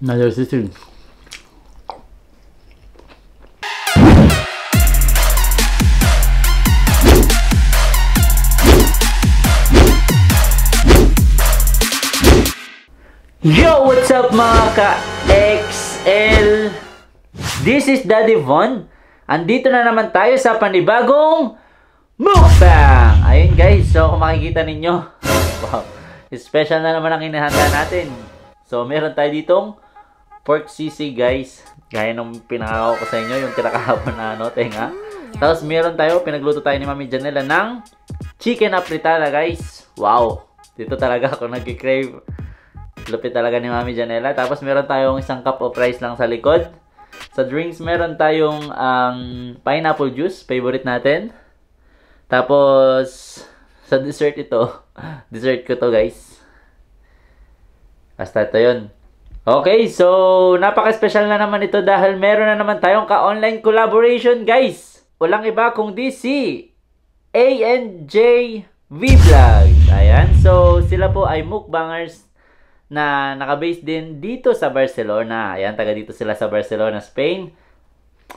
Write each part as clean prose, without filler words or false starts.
Nagsisig. Yo! What's up mga ka-XL? This is Daddy Von. Andito na naman tayo sa panibagong mukbang! Ayun guys, so kung makikita ninyo, wow, special na naman ang hinahanda natin. So meron tayo ditong pork sisig guys. Gaya nung pinakakaw ko sa inyo, yung kinakahapon na tenga. Tapos meron tayo, pinagluto tayo ni Mami Janela ng chicken apritada guys. Wow! Dito talaga ako nag-crave. Lupit talaga ni Mami Janela. Tapos meron tayong isang cup of rice lang sa likod. Sa drinks meron tayong pineapple juice, favorite natin. Tapos sa dessert ito, dessert ko to guys. Basta ito yun. Okay, so napaka-special na naman ito dahil meron na naman tayong ka-online collaboration guys. Walang iba kundi si ANJ Vlog. Ayan, so sila po ay mukbangers na naka-base din dito sa Barcelona. Ayan, taga dito sila sa Barcelona, Spain.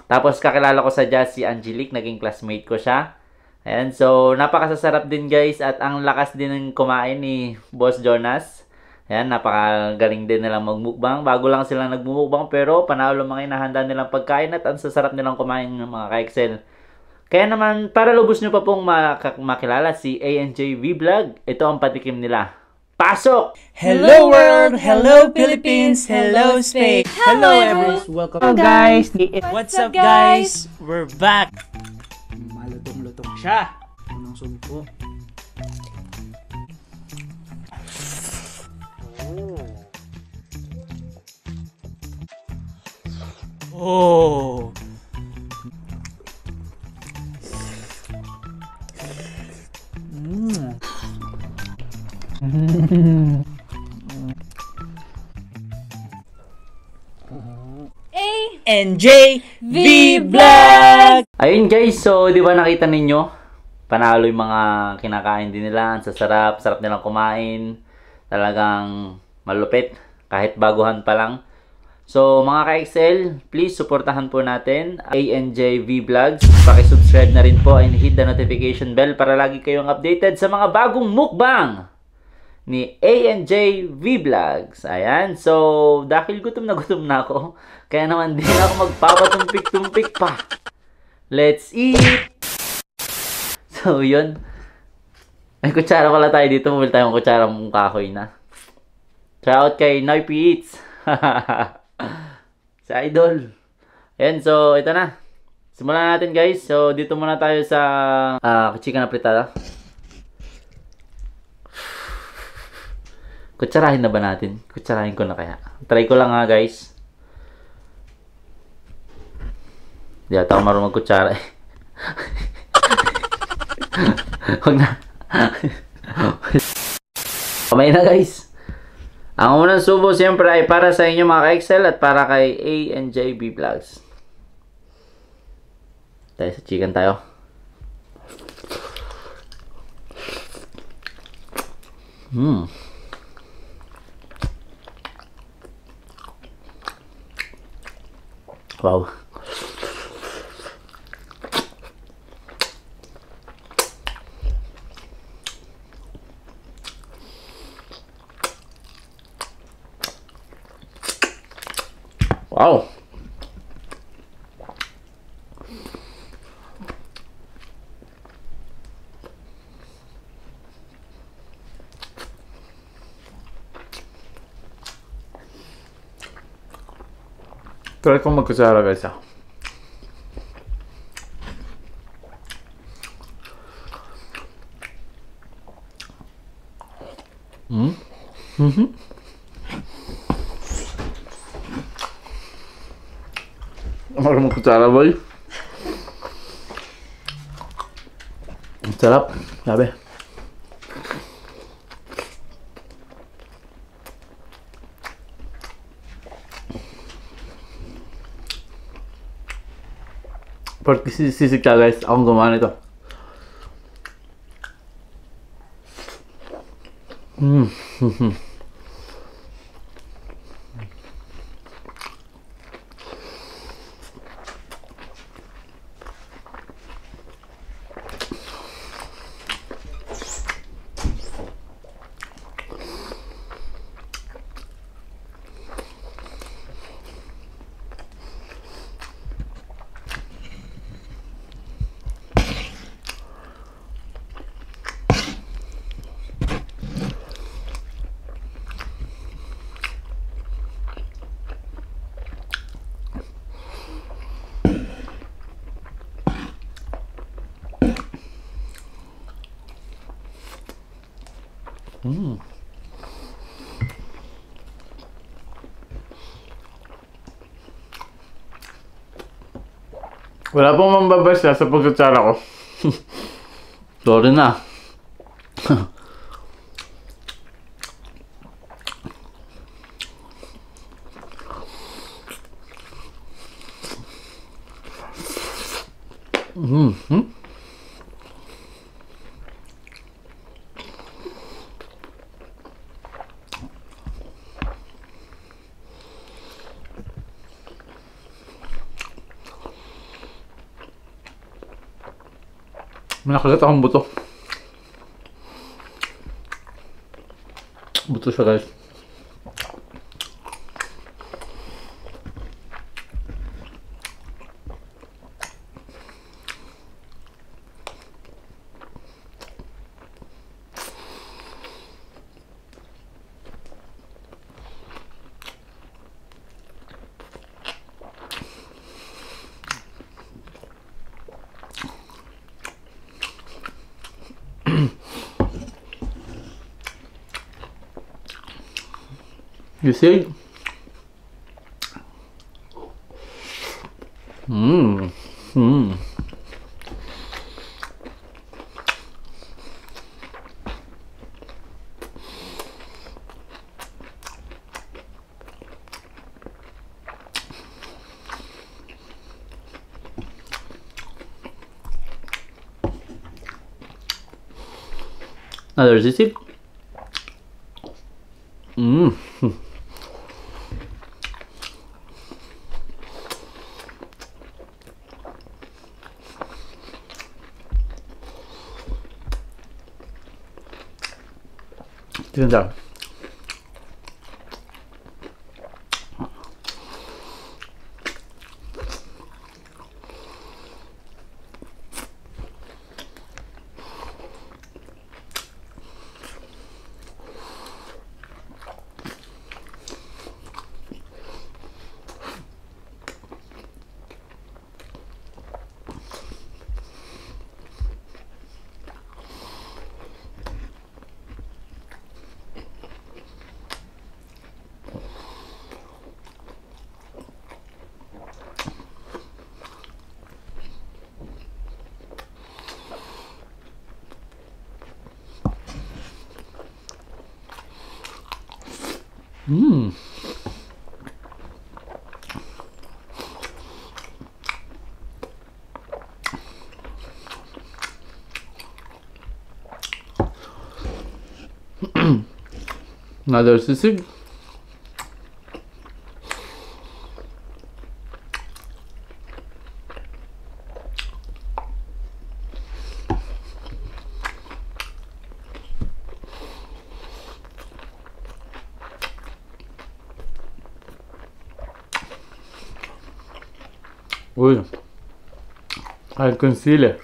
Tapos kakilala ko sa jazz si Angelique, naging classmate ko siya. Ayan, so napakasasarap din guys at ang lakas din ng kumain ni Boss Jonas. Ayan, napakagaling din nilang magmukbang. Bago lang silang nagmumukbang pero panalo mga inahanda nilang pagkain at ang sasarap nilang kumain ng mga ka-Excel. Kaya naman, para lubos nyo pa pong makilala si ANJ Vlog, ito ang patikim nila. Pasok! Hello world! Hello Philippines! Hello Spain! Hello everyone! Welcome guys! What's up guys? We're back! Malutong-lutong siya! Unang sumpo. Oh! ANJ Vlog! Ayun guys, so di ba nakita ninyo? Panalo yung mga kinakain din nila. Ang sasarap, sarap nilang kumain. Talagang malupit. Kahit baguhan pa lang. So mga ka-XL, please supportahan po natin ANJ Vlogs. Paki-subscribe na rin po and hit the notification bell para lagi kayong updated sa mga bagong mukbang ni ANJ Vlogs. Ayan, so dahil gutom na ako, kaya naman din ako magpapatumpik-tumpik pa. Let's eat! So yun, may kutsara pala tayo dito. Mabili tayong kutsara mong kahoy na. Shout out kay Noipy Eats. Sa idol. Ayan, so ito na. Simulan natin guys. So dito muna tayo sa chicken apritada. Kutsarahin na ba natin? Kutsarahin ko na kaya. Try ko lang nga guys. Di ata ako marunong magkutsara eh. Huwag na. Kamay na guys. Ang unang subo siyempre ay para sa inyo mga ka-Excel at para kay ANJ Vlogs. Tayo sa chicken tayo. Wow. Wow. Try kong magkutsara guys ah. Marunong magkutsara boy. Ang sarap. Sabi. Pork sisig ka guys. Akong gumawa nito. Wala pong mambabasa sa pagkutsara ko. Sorry na. May nakagat akong buto. Buto siya, guys. You see? Another sisig. 진짜. Another sisig. Uy, al concealer.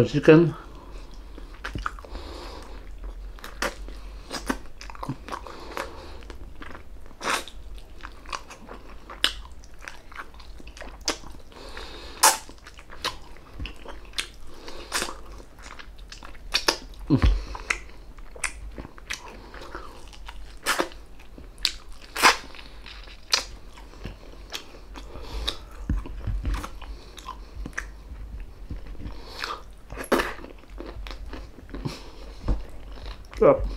Chicken. Up.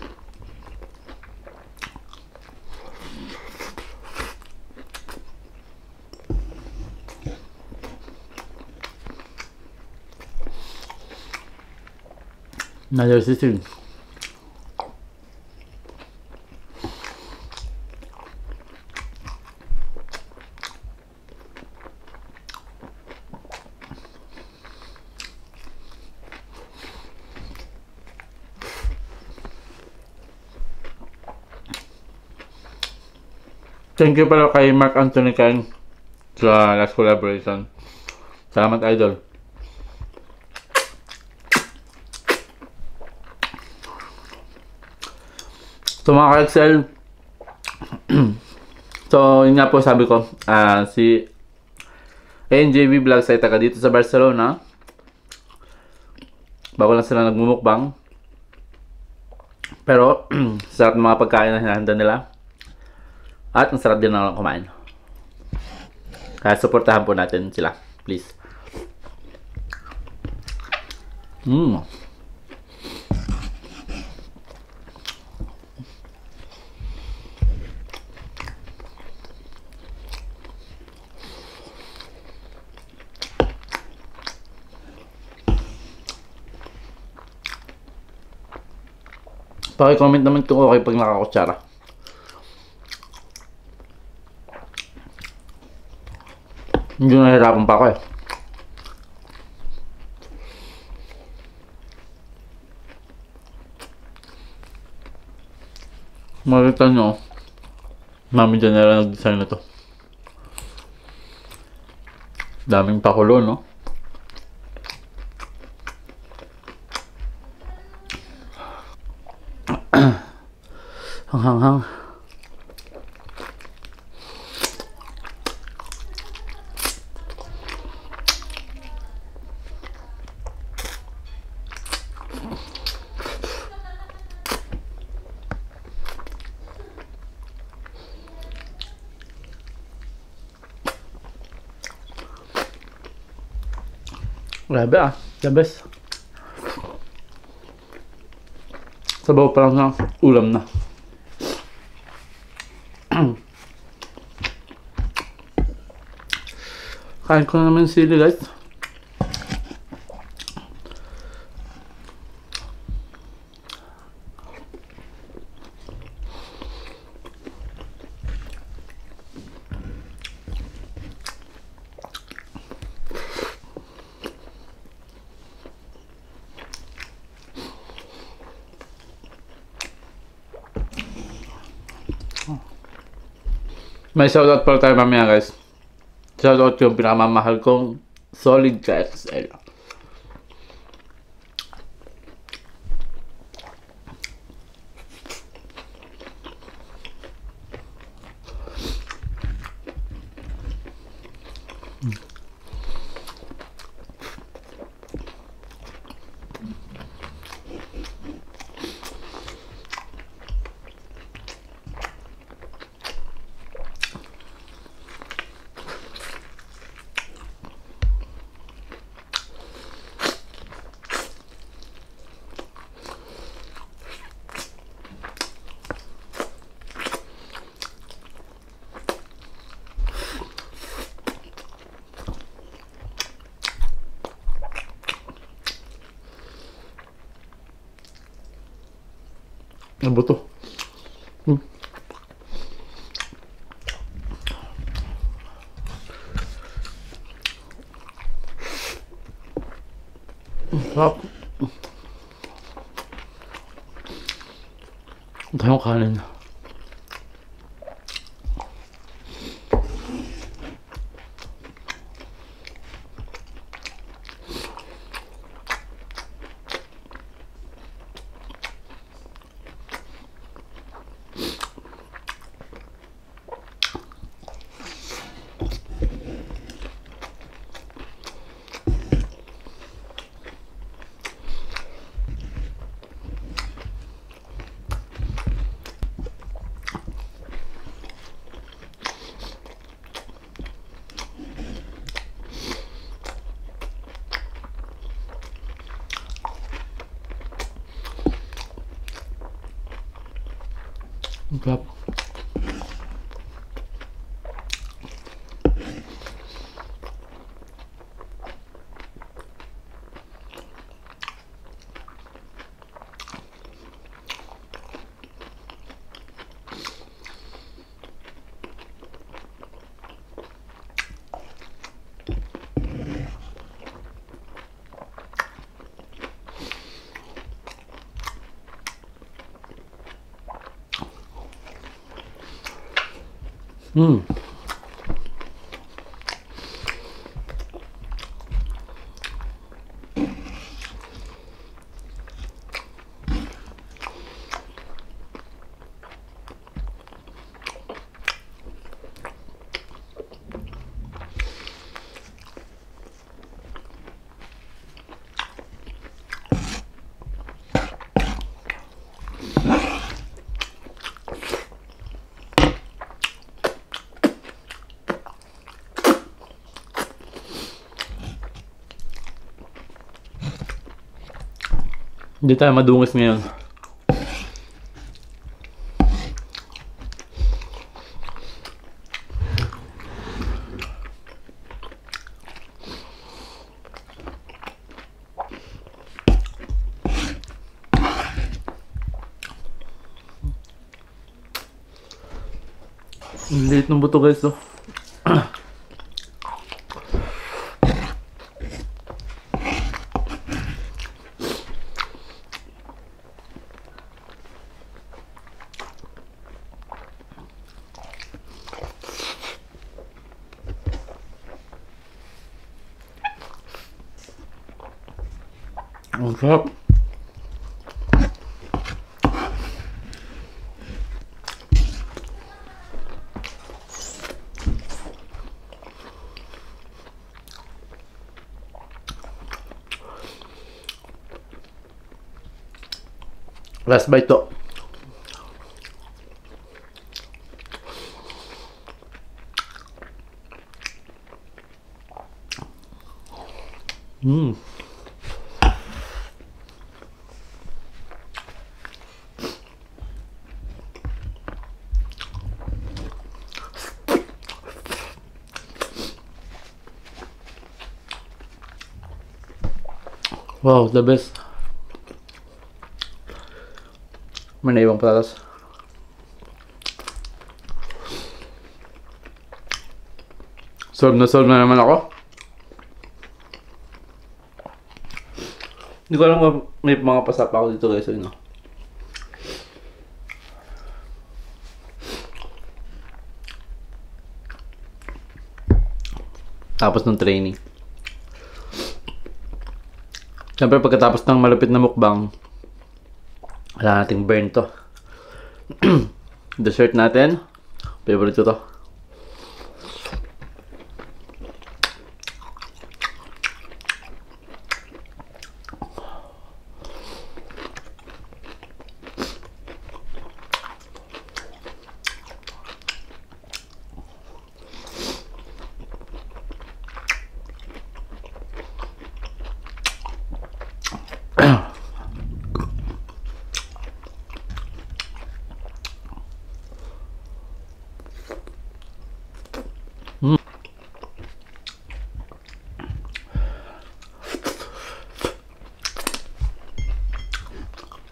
Another sisig. Thank you pala kay Mark Anthony Ken sa last collaboration. Salamat, idol. So mga ka-Excel, so yun nga po sabi ko, si ANJV Vlogs ay taga dito sa Barcelona. Bago lang sila nagmumukbang. Pero sarap ng mga pagkain na hinahanda nila. At ang sarap din na kumain. Kaya supportahan po natin sila, please. Paki-comment naman kung okay pag nakakutsara. Hindi nahihirapan pa ako eh. Makikita nyo, Mami Janela nag-design na to. Daming pakulo, no? Hanghang. Grabe the best. Sabaw pa lang na ulam na. Kain ko na naman sili, guys. May shoutout pala tayo mamaya, guys. Shoutout yung pinakamamahal kong solid ka XL. Ang buto. Sarap. Ang tayong kanin. Ang sarap. Mm. Hindi tayo madungis ngayon. Ang liit ng buto guys, oh. Ang sarap. Last bite to. Mmm. Wow, the best. May naiwang patatas. Solve na naman ako. Hindi ko alam kung may mga pasapa ako dito guys. No? Tapos ng training. Siyempre pagkatapos ng malupit na mukbang, wala nating burn to. Dessert natin. Favorite ko to.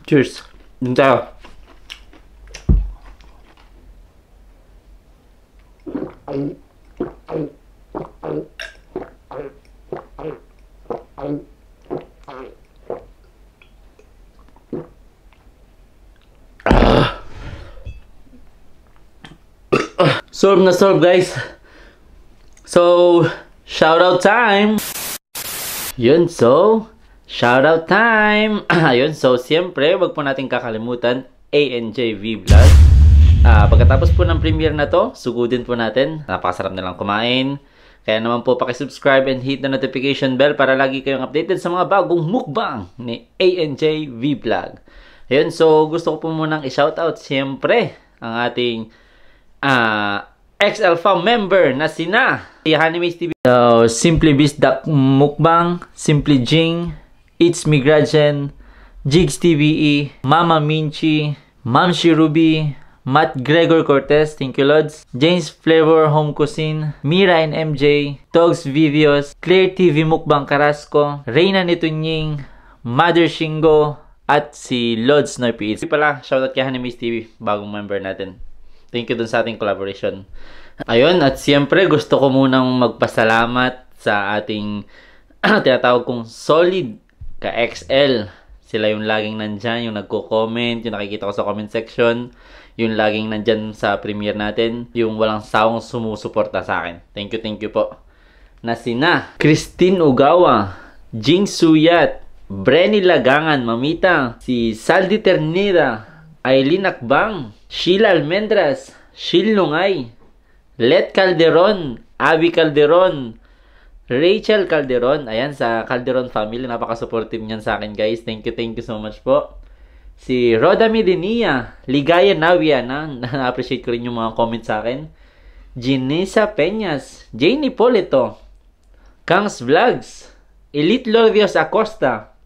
Cheers. Dun tayo. Solve na solve guys. So, shoutout time. Yun, so shoutout time. Ayun, so siyempre, wag po natin kakalimutan ANJV Vlog. Pagkatapos po ng premiere na to, sugudin po natin. Napakasarap na lang kumain. Kaya naman po paki-subscribe and hit the notification bell para lagi kayong updated sa mga bagong mukbang ni ANJV Vlog. Ayun, so gusto ko po munang i-shoutout siyempre ang ating XL Fam member na sina Hanimaze TV. So, Simply Beast Mukbang, Simply Jing, It's Migrajen, Jigs TVE, Mama Minchi, Mamshi Ruby, Matt Gregor Cortez, thank you Lods, James Flavor Home Cuisine, Mira and MJ, Dogs Videos, Clear TV Mukbang Carrasco, Reyna Nitunying, Mother Shingo, at si Lods Noy PH. Pala, shoutout kay Hanimaze TV, bagong member natin. Thank you dun sa ating collaboration. Ayun, at siyempre gusto ko munang magpasalamat sa ating tinatawag kong solid ka-XL. Sila yung laging nandyan, yung nagko-comment, yung nakikita ko sa comment section, yung laging nandyan sa premiere natin, yung walang sawang sumusuporta sa akin. Thank you po. Na sina Christine Ugawa, Jing Suyat, Brenny Lagangan, Mamita, si Saldi Ternida, Aileen Akbang, Sheila Almendras, Shil Lungay, Let Calderon, Abby Calderon, Rachel Calderon. Ayan, sa Calderon family, napaka-supportive niyan sa akin, guys. Thank you so much po. Si Roda Medenia, Ligaya Navia, na-appreciate ko rin yung mga comments sa akin. Ginisa Peñas, Janie Polito, Kangs Vlogs, Elite Lorios Acosta,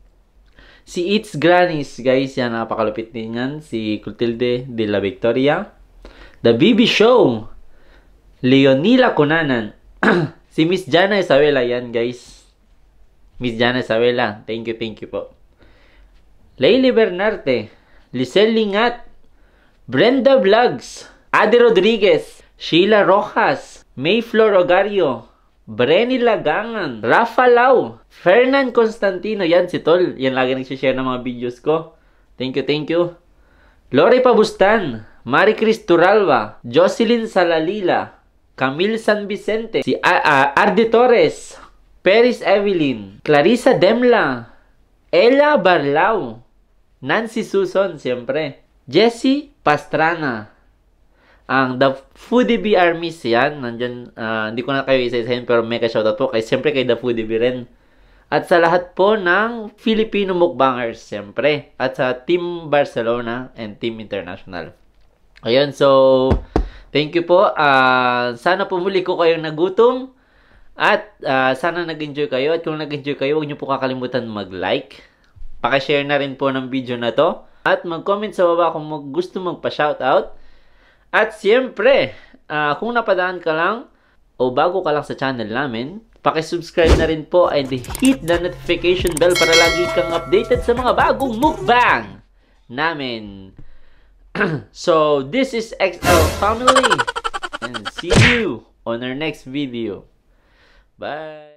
si It's Grannies, guys, yan, napakalupit din yan. Si Clotilde de la Victoria, The BB Show, Leonila Cunanan, si Miss Jana Isabela, yan, guys. Miss Jana Isabela, thank you po. Leili Bernarte, Lisel Lingat, Brenda Vlogs, Ade Rodriguez, Sheila Rojas, Mayflor Ogario, Brenny Lagangan, Rafa Lau, Fernan Constantino, yan si Tol, yan lagi nagsishare ng mga videos ko. Thank you. Lori Pabustan, Marie Cris Turalba, Jocelyn Salalila, Camille San Vicente, si Arde Torres, Peris Evelyn, Clarissa Demla, Ella Barlao, Nancy Suson, siyempre, Jessie Pastrana, ang The Foodie Bee Armies, yan, nandyan, hindi ko na kayo isa-isahin, pero mega shoutout po, siyempre kay The Foodie Bee rin. At sa lahat po ng Filipino mukbangers, siyempre, at sa Team Barcelona and Team International. Ayun, so, thank you po. Sana pumuli ko kayong nagutom. At sana nag-enjoy kayo. At kung nag-enjoy kayo, huwag niyo po kakalimutan mag-like. Pakishare na rin po ng video na to. At mag-comment sa baba kung gusto magpa-shoutout. At siyempre, kung napadaan ka lang o bago ka lang sa channel namin, pakisubscribe na rin po and hit the notification bell para lagi kang updated sa mga bagong mukbang namin. So, this is XL Family and see you on our next video. Bye!